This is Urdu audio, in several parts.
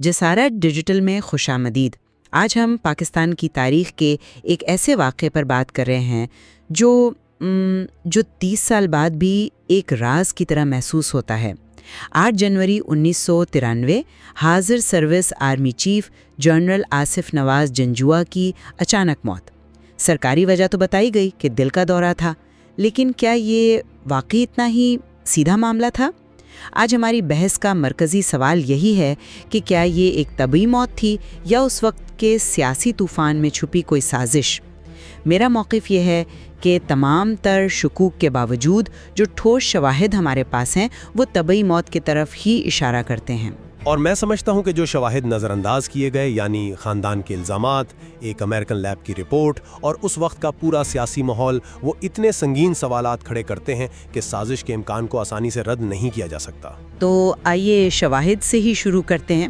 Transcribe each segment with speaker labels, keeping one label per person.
Speaker 1: جسارت ڈیجیٹل میں خوش آمدید۔ آج ہم پاکستان کی تاریخ کے ایک ایسے واقعے پر بات کر رہے ہیں جو 30 سال بعد بھی ایک راز کی طرح محسوس ہوتا ہے۔ 8 جنوری 1993 حاضر service army chief general Asif Nawaz Janjua کی اچانک موت۔ سرکاری وجہ تو بتائی گئی کہ دل کا دورہ تھا، لیکن کیا یہ واقعی اتنا ہی سیدھا معاملہ تھا؟ آج ہماری بحث کا مرکزی سوال یہی ہے کہ کیا یہ ایک طبعی موت تھی یا اس وقت کے سیاسی طوفان میں چھپی کوئی سازش؟ میرا موقف یہ ہے کہ تمام تر شکوک کے باوجود جو ٹھوس شواہد ہمارے پاس ہیں وہ طبعی موت کی طرف ہی اشارہ کرتے ہیں۔
Speaker 2: اور میں سمجھتا ہوں کہ جو شواہد نظر انداز کیے گئے، یعنی خاندان کے الزامات، ایک امریکن لیب کی رپورٹ اور اس وقت کا پورا سیاسی ماحول، وہ اتنے سنگین سوالات کھڑے کرتے ہیں کہ سازش کے امکان کو آسانی سے رد نہیں کیا جا سکتا۔
Speaker 1: تو آئیے شواہد سے ہی شروع کرتے ہیں۔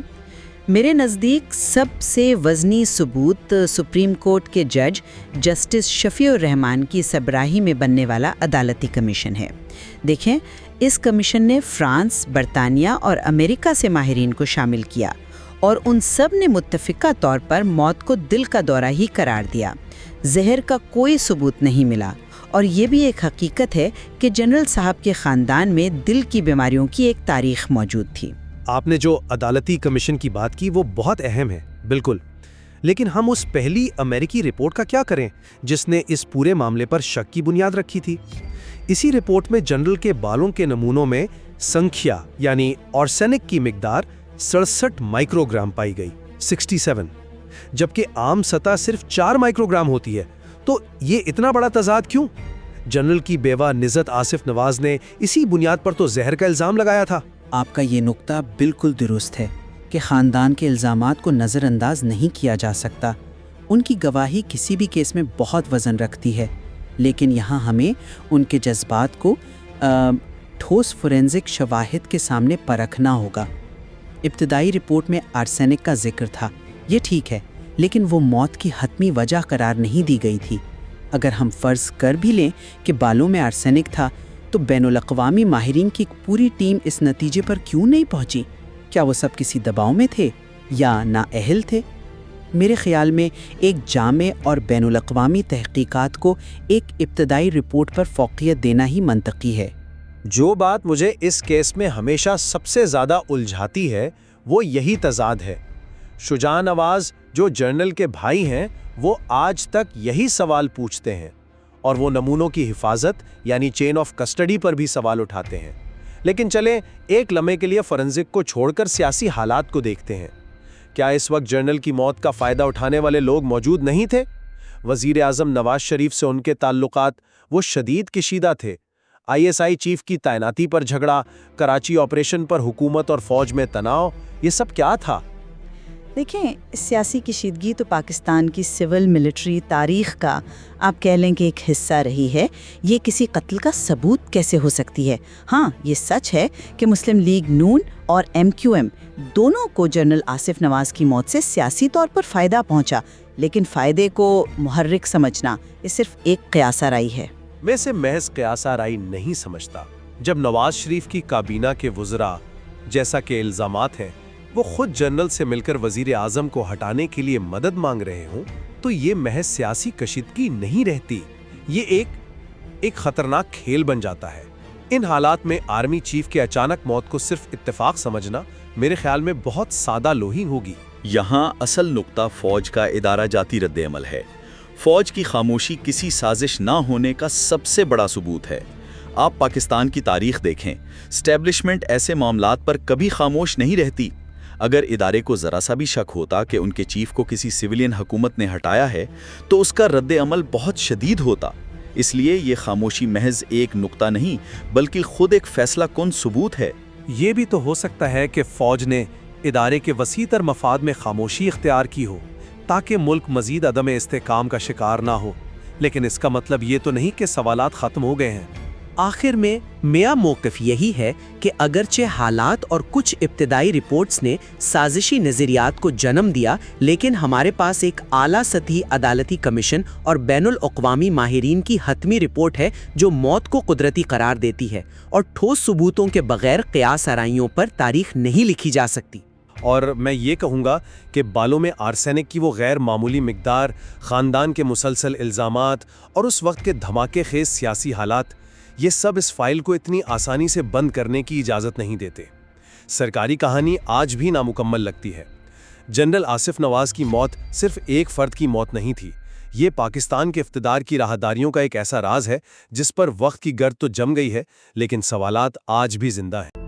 Speaker 1: میرے نزدیک سب سے وزنی ثبوت سپریم کورٹ کے جج جسٹس شفیع الرحمان کی سربراہی میں بننے والا عدالتی کمیشن ہے۔ دیکھیں، اس کمیشن نے فرانس، برطانیہ اور امریکہ سے ماہرین کو شامل کیا اور ان سب نے متفقہ طور پر موت کو دل کا دورہ ہی قرار دیا۔ زہر کا کوئی ثبوت نہیں ملا، اور یہ بھی ایک حقیقت ہے کہ جنرل صاحب کے خاندان میں دل کی بیماریوں کی ایک تاریخ موجود تھی۔
Speaker 2: آپ نے جو عدالتی کمیشن کی بات کی وہ بہت اہم ہے، بالکل، لیکن ہم اس پہلی امریکی رپورٹ کا کیا کریں جس نے اس پورے معاملے پر شک کی بنیاد رکھی تھی؟ اسی رپورٹ میں جنرل کے بالوں کے نمونوں میں سنکھیا یعنی آرسینک کی مقدار 67 مائکرو گرام پائی گئی، 67، جبکہ عام سطح صرف 4 مائکرو گرام ہوتی ہے۔ تو یہ اتنا بڑا تضاد کیوں؟ جنرل کی بیوہ نزت آصف نواز نے اسی بنیاد پر تو زہر کا الزام لگایا تھا۔
Speaker 3: آپ کا یہ نقطہ بالکل درست ہے کہ خاندان کے الزامات کو نظر انداز نہیں کیا جا سکتا۔ ان کی گواہی کسی بھی کیس میں بہت وزن رکھتی ہے، لیکن یہاں ہمیں ان کے جذبات کو ٹھوس فورینزک شواہد کے سامنے پرکھنا ہوگا۔ ابتدائی رپورٹ میں آرسینک کا ذکر تھا، یہ ٹھیک ہے، لیکن وہ موت کی حتمی وجہ قرار نہیں دی گئی تھی۔ اگر ہم فرض کر بھی لیں کہ بالوں میں آرسینک تھا، تو بین الاقوامی ماہرین کی ایک پوری ٹیم اس نتیجے پر کیوں نہیں پہنچی؟ کیا وہ سب کسی دباؤ میں تھے یا نااہل تھے؟ میرے خیال میں ایک جامع اور بین الاقوامی تحقیقات کو ایک ابتدائی رپورٹ پر فوقیت دینا ہی منطقی ہے۔
Speaker 2: جو بات مجھے اس کیس میں ہمیشہ سب سے زیادہ الجھاتی ہے وہ یہی تضاد ہے۔ شجاع نواز جو جنرل کے بھائی ہیں، وہ آج تک یہی سوال پوچھتے ہیں اور وہ نمونوں کی حفاظت یعنی چین آف کسٹڈی پر بھی سوال اٹھاتے ہیں۔ لیکن چلیں ایک لمحے کے لیے فورینزک کو چھوڑ کر سیاسی حالات کو دیکھتے ہیں۔ کیا اس وقت جنرل کی موت کا فائدہ اٹھانے والے لوگ موجود نہیں تھے؟ وزیر اعظم نواز شریف سے ان کے تعلقات وہ شدید کشیدہ تھے۔ ISI چیف کی تعیناتی پر جھگڑا، کراچی آپریشن پر حکومت اور فوج میں تناؤ، یہ سب کیا تھا؟
Speaker 4: دیکھیں، سیاسی کشیدگی تو پاکستان کی سول ملٹری تاریخ کا آپ کہہ لیں کہ ایک حصہ رہی ہے۔ یہ کسی قتل کا ثبوت کیسے ہو سکتی ہے؟ ہاں، یہ سچ ہے کہ مسلم لیگ نون اور MQM دونوں کو جنرل آصف نواز کی موت سے سیاسی طور پر فائدہ پہنچا، لیکن فائدے کو محرک سمجھنا یہ صرف ایک قیاس آرائی ہے۔
Speaker 2: میں اسے محض قیاس آرائی نہیں سمجھتا۔ جب نواز شریف کی کابینہ کے وزراء جیسا کہ الزامات ہیں وہ خود جنرل سے مل کر وزیر اعظم کو ہٹانے کے لیے مدد مانگ رہے ہوں، تو یہ محض سیاسی کشیدگی نہیں رہتی، یہ ایک خطرناک کھیل بن جاتا ہے۔ ان حالات میں آرمی چیف کے اچانک موت کو صرف اتفاق سمجھنا میرے خیال میں بہت سادہ لوحی ہوگی۔
Speaker 5: یہاں اصل نقطہ فوج کا ادارہ جاتی رد عمل ہے۔ فوج کی خاموشی کسی سازش نہ ہونے کا سب سے بڑا ثبوت ہے۔ آپ پاکستان کی تاریخ دیکھیں، اسٹیبلشمنٹ ایسے معاملات پر کبھی خاموش نہیں رہتی۔ اگر ادارے کو ذرا سا بھی شک ہوتا کہ ان کے چیف کو کسی سویلین حکومت نے ہٹایا ہے تو اس کا رد عمل بہت شدید ہوتا۔ اس لیے یہ خاموشی محض ایک نقطہ نہیں بلکہ خود ایک فیصلہ کن ثبوت ہے۔
Speaker 2: یہ بھی تو ہو سکتا ہے کہ فوج نے ادارے کے وسیع تر مفاد میں خاموشی اختیار کی ہو تاکہ ملک مزید عدم استحکام کا شکار نہ ہو، لیکن اس کا مطلب یہ تو نہیں کہ سوالات ختم ہو گئے ہیں۔
Speaker 6: آخر میں میرا موقف یہی ہے کہ اگرچہ حالات اور کچھ ابتدائی رپورٹس نے سازشی نظریات کو جنم دیا، لیکن ہمارے پاس ایک اعلیٰ سطحی عدالتی کمیشن اور بین الاقوامی ماہرین کی حتمی رپورٹ ہے جو موت کو قدرتی قرار دیتی ہے، اور ٹھوس ثبوتوں کے بغیر قیاس آرائیوں پر تاریخ نہیں لکھی جا سکتی۔
Speaker 2: اور میں یہ کہوں گا کہ بالوں میں آرسینک کی وہ غیر معمولی مقدار، خاندان کے مسلسل الزامات اور اس وقت کے دھماکے خیز سیاسی حالات، یہ سب اس فائل کو اتنی آسانی سے بند کرنے کی اجازت نہیں دیتے۔ سرکاری کہانی آج بھی نامکمل لگتی ہے۔ جنرل آصف نواز کی موت صرف ایک فرد کی موت نہیں تھی، یہ پاکستان کے اقتدار کی راہداریوں کا ایک ایسا راز ہے جس پر وقت کی گرد تو جم گئی ہے، لیکن سوالات آج بھی زندہ ہیں۔